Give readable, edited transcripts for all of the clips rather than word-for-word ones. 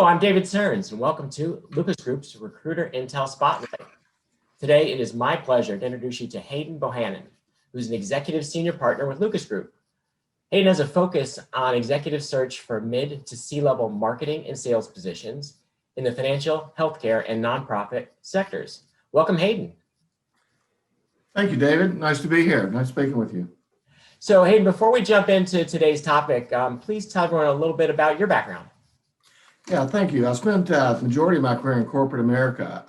I'm David Stearns, and welcome to Lucas Group's Recruiter Intel Spotlight. Today, it is my pleasure to introduce you to Haden Bohannon, who's an executive senior partner with Lucas Group. Haden has a focus on executive search for mid to C-level marketing and sales positions in the financial, healthcare, and nonprofit sectors. Welcome, Haden. Thank you, David. Nice to be here. Nice speaking with you. So, Haden, before we jump into today's topic, please tell everyone a little bit about your background. Yeah, thank you. I spent the majority of my career in corporate America,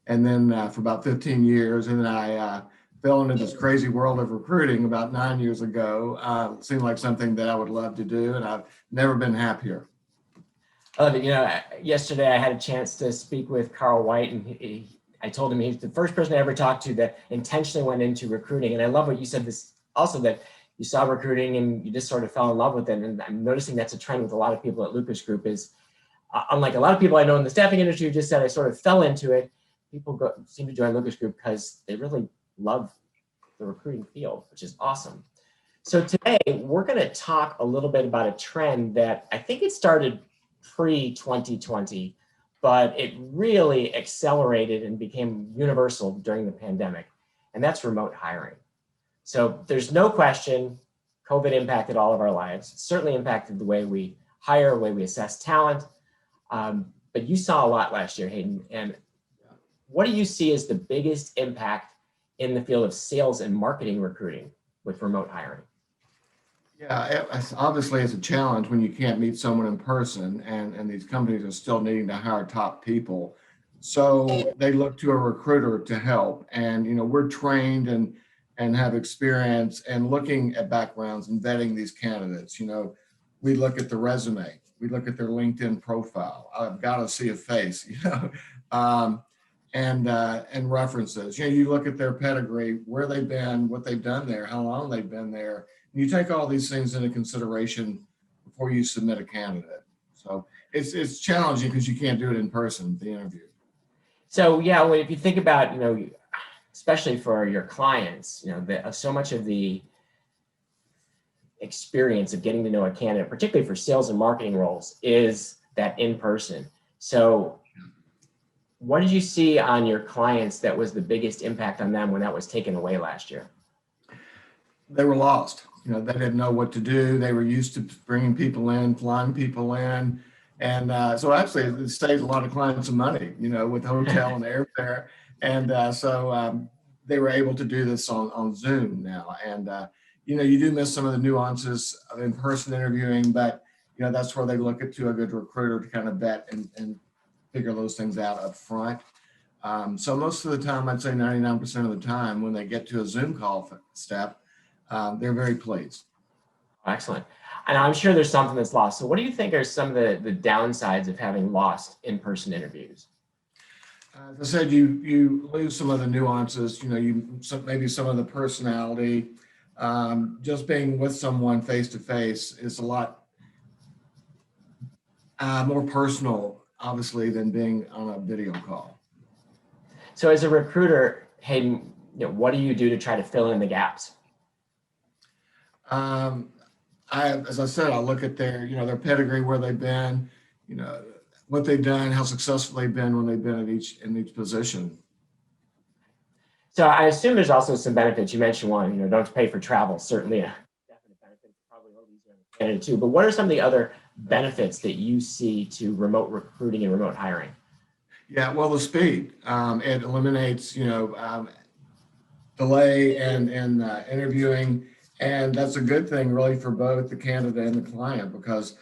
and then for about 15 years, and then I fell into this crazy world of recruiting about 9 years ago. It seemed like something that I would love to do, and I've never been happier. I love it. Yesterday I had a chance to speak with Carl White, and I told him he's the first person I ever talked to that intentionally went into recruiting. And I love what you said this also, that you saw recruiting and you just sort of fell in love with it. And I'm noticing that's a trend with a lot of people at Lucas Group is, unlike a lot of people I know in the staffing industry who just said I sort of fell into it, people seem to join Lucas Group because they really love the recruiting field, which is awesome. So today we're going to talk a little bit about a trend that I think it started pre-2020, but it really accelerated and became universal during the pandemic, and that's remote hiring. So there's no question COVID impacted all of our lives. It certainly impacted the way we hire, the way we assess talent. But you saw a lot last year, Haden. And what do you see as the biggest impact in the field of sales and marketing recruiting with remote hiring? Yeah, obviously it's a challenge when you can't meet someone in person, and these companies are still needing to hire top people. So they look to a recruiter to help. And, we're trained and have experience and looking at backgrounds and vetting these candidates. We look at the resume, we look at their LinkedIn profile. I've got to see a face, and references. You look at their pedigree, where they've been, what they've done there, how long they've been there. And you take all these things into consideration before you submit a candidate. So it's challenging because you can't do it in person, the interview. So yeah, if you think about, especially for your clients, so much of the experience of getting to know a candidate, particularly for sales and marketing roles, is that in person. So what did you see on your clients that was the biggest impact on them when that was taken away last year? They were lost. They didn't know what to do. They were used to bringing people in, flying people in. And so actually it saved a lot of clients some money, with hotel and airfare. And so they were able to do this on Zoom now. And, you do miss some of the nuances of in-person interviewing, but, that's where they look to a good recruiter to kind of vet and figure those things out up front. So most of the time, I'd say 99% of the time, when they get to a Zoom call step, they're very pleased. Excellent. And I'm sure there's something that's lost. So what do you think are some of the downsides of having lost in-person interviews? As I said, you lose some of the nuances, maybe some of the personality. Just being with someone face-to-face is a lot more personal, obviously, than being on a video call. So as a recruiter, Haden, what do you do to try to fill in the gaps? As I said, I look at their pedigree, where they've been, what they've done, how successful they've been when they've been in each position. So I assume there's also some benefits. You mentioned one, don't pay for travel, certainly a definite benefit, probably a little easier in Canada too. But what are some of the other benefits that you see to remote recruiting and remote hiring? Yeah, well, the speed. It eliminates, delay and interviewing. And that's a good thing really for both the candidate and the client, because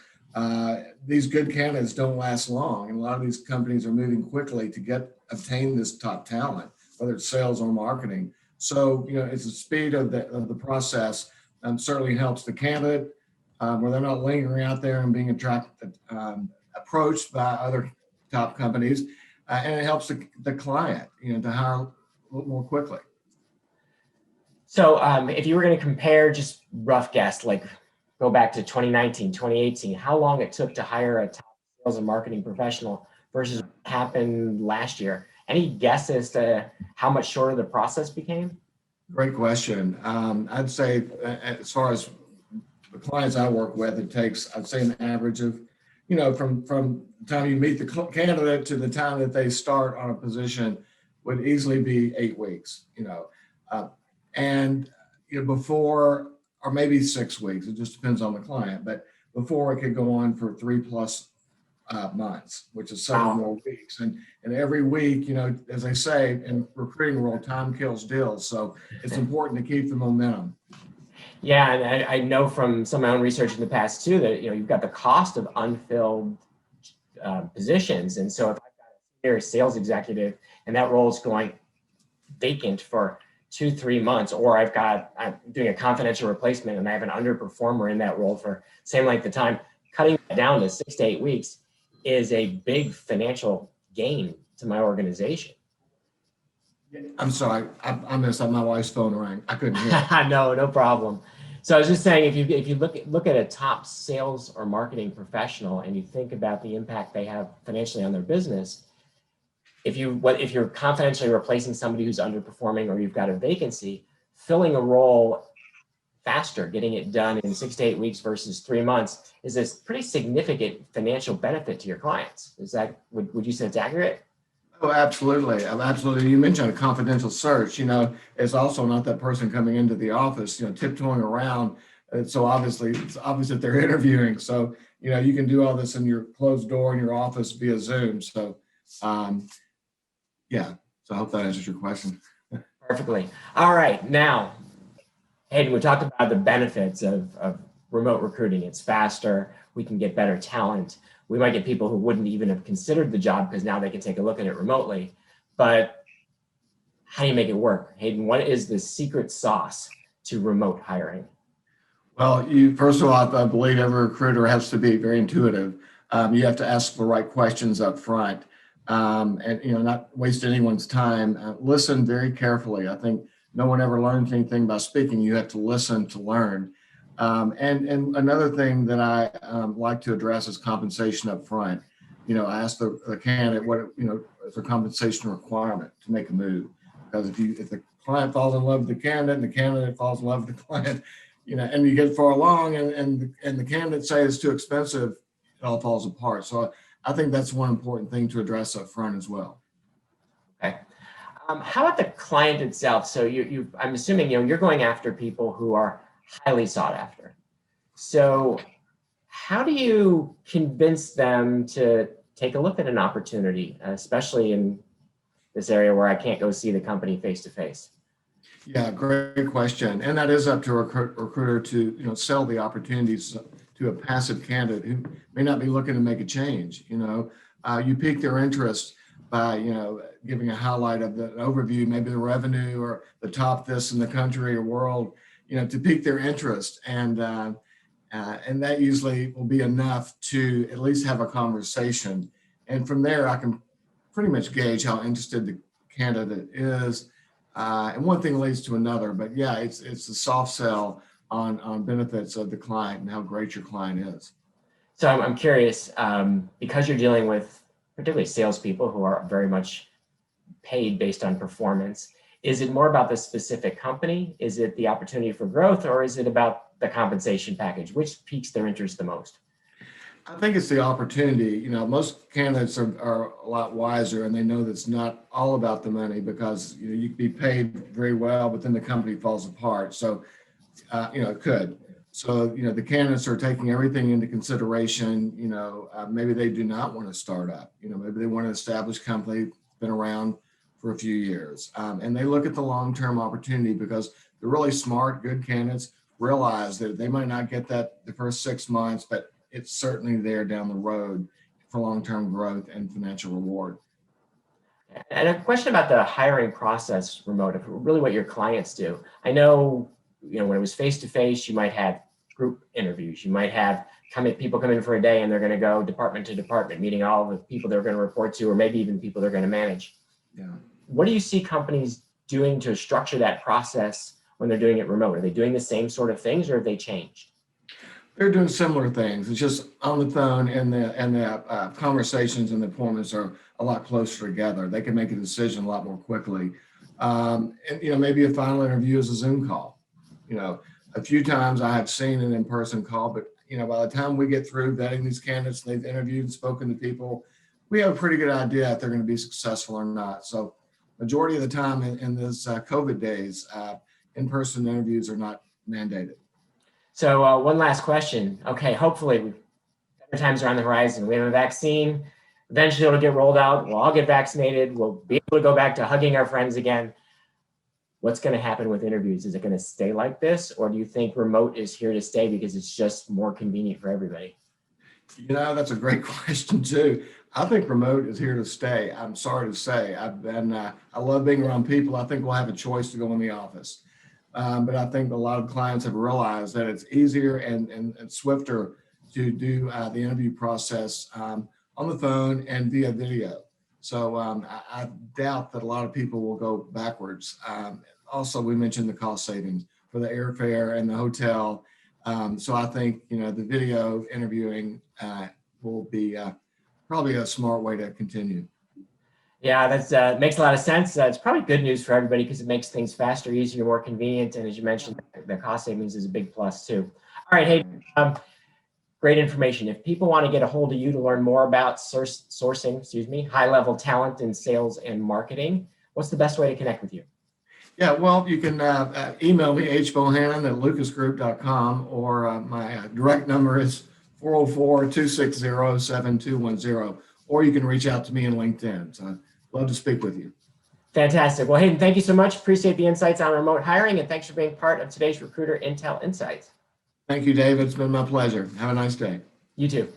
these good candidates don't last long. And a lot of these companies are moving quickly to obtain this top talent, whether it's sales or marketing. So, it's the speed of the process certainly helps the candidate where they're not lingering out there and being approached by other top companies. And it helps the client, to hire a little more quickly. So if you were going to compare, just rough guess, like go back to 2019, 2018, how long it took to hire a top sales and marketing professional versus what happened last year? Any guess as to how much shorter the process became? Great question. I'd say as far as the clients I work with, it takes, I'd say, an average of from the time you meet the candidate to the time that they start on a position would easily be 8 weeks, and before, or maybe 6 weeks. It just depends on the client, but before it could go on for 3+ months, which is several more weeks. And every week, as I say, in recruiting world, time kills deals. So it's important to keep the momentum. Yeah, and I know from some of my own research in the past too that you've got the cost of unfilled positions, and so if I've got a senior sales executive and that role is going vacant for 2-3 months, or I'm doing a confidential replacement and I have an underperformer in that role for same length of time, cutting that down to 6 to 8 weeks is a big financial gain to my organization. I'm sorry, I missed that. My wife's phone rang. I couldn't hear. No problem. So I was just saying, if you look at a top sales or marketing professional and you think about the impact they have financially on their business, if you're confidentially replacing somebody who's underperforming or you've got a vacancy, filling a role faster, getting it done in 6 to 8 weeks versus 3 months is a pretty significant financial benefit to your clients. Would you say it's accurate? Oh, absolutely. Absolutely. You mentioned a confidential search, it's also not that person coming into the office, tiptoeing around. So obviously it's obvious that they're interviewing. So, you can do all this in your closed door in your office via Zoom. So, yeah. So I hope that answers your question. Perfectly. All right. Now, Hayden, we talked about the benefits of remote recruiting. It's faster. We can get better talent. We might get people who wouldn't even have considered the job because now they can take a look at it remotely. But how do you make it work? Hayden, what is the secret sauce to remote hiring? Well, first of all, I believe every recruiter has to be very intuitive. You have to ask the right questions up front, and not waste anyone's time. Listen very carefully. I think no one ever learns anything by speaking. You have to listen to learn. And another thing that I like to address is compensation up front. I ask the candidate what is a compensation requirement to make a move. Because if the client falls in love with the candidate and the candidate falls in love with the client, and you get far along and the candidate says it's too expensive, it all falls apart. So I think that's one important thing to address up front as well. Okay. How about the client itself? So I'm assuming you're going after people who are highly sought after. So how do you convince them to take a look at an opportunity, especially in this area where I can't go see the company face to face? Yeah, great question. And that is up to a recruiter to sell the opportunities to a passive candidate who may not be looking to make a change. You pique their interest by giving a highlight of the overview, maybe the revenue or the top this in the country or world, to pique their interest, and that usually will be enough to at least have a conversation. And from there, I can pretty much gauge how interested the candidate is. And one thing leads to another, but yeah, it's a soft sell on benefits of the client and how great your client is. So I'm curious, because you're dealing with particularly salespeople who are very much paid based on performance, is it more about the specific company? Is it the opportunity for growth, or is it about the compensation package? Which piques their interest the most? I think it's the opportunity. Most candidates are a lot wiser, and they know that it's not all about the money, because you can be paid very well, but then the company falls apart. So, it could. So, the candidates are taking everything into consideration. Maybe they do not want to start up. Maybe they want an established company, been around for a few years, and they look at the long-term opportunity, because the really smart, good candidates realize that they might not get that the first 6 months, but it's certainly there down the road for long-term growth and financial reward. And a question about the hiring process remote, really what your clients do. I know, when it was face-to-face, you might have group interviews. You might have people come in for a day and they're going to go department to department, meeting all the people they're going to report to, or maybe even people they're going to manage. Yeah. What do you see companies doing to structure that process when they're doing it remote? Are they doing the same sort of things, or have they changed? They're doing similar things. It's just on the phone, and the conversations and the appointments are a lot closer together. They can make a decision a lot more quickly. And maybe a final interview is a Zoom call. A few times I have seen an in-person call, but by the time we get through vetting these candidates, they've interviewed and spoken to people, we have a pretty good idea if they're going to be successful or not. So majority of the time in this COVID days, in-person interviews are not mandated. So one last question. Okay, hopefully better times are on the horizon. We have a vaccine. Eventually it'll get rolled out. We'll all get vaccinated. We'll be able to go back to hugging our friends again. What's going to happen with interviews? Is it going to stay like this? Or do you think remote is here to stay because it's just more convenient for everybody? That's a great question too. I think remote is here to stay. I'm sorry to say. I love being around people. I think we'll have a choice to go in the office. But I think a lot of clients have realized that it's easier and swifter to do the interview process on the phone and via video. So I doubt that a lot of people will go backwards. Also, we mentioned the cost savings for the airfare and the hotel. So I think, the video interviewing will be probably a smart way to continue. Yeah, that makes a lot of sense. It's probably good news for everybody because it makes things faster, easier, more convenient. And as you mentioned, the cost savings is a big plus too. All right, Hayden, great information. If people want to get a hold of you to learn more about sourcing, high-level talent in sales and marketing, what's the best way to connect with you? Yeah, well, you can email me, hbohannon@lucasgroup.com, or my direct number is 404-260-7210, or you can reach out to me on LinkedIn. So I'd love to speak with you. Fantastic. Well, Hayden, thank you so much. Appreciate the insights on remote hiring, and thanks for being part of today's Recruiter Intel Insights. Thank you, David. It's been my pleasure. Have a nice day. You too.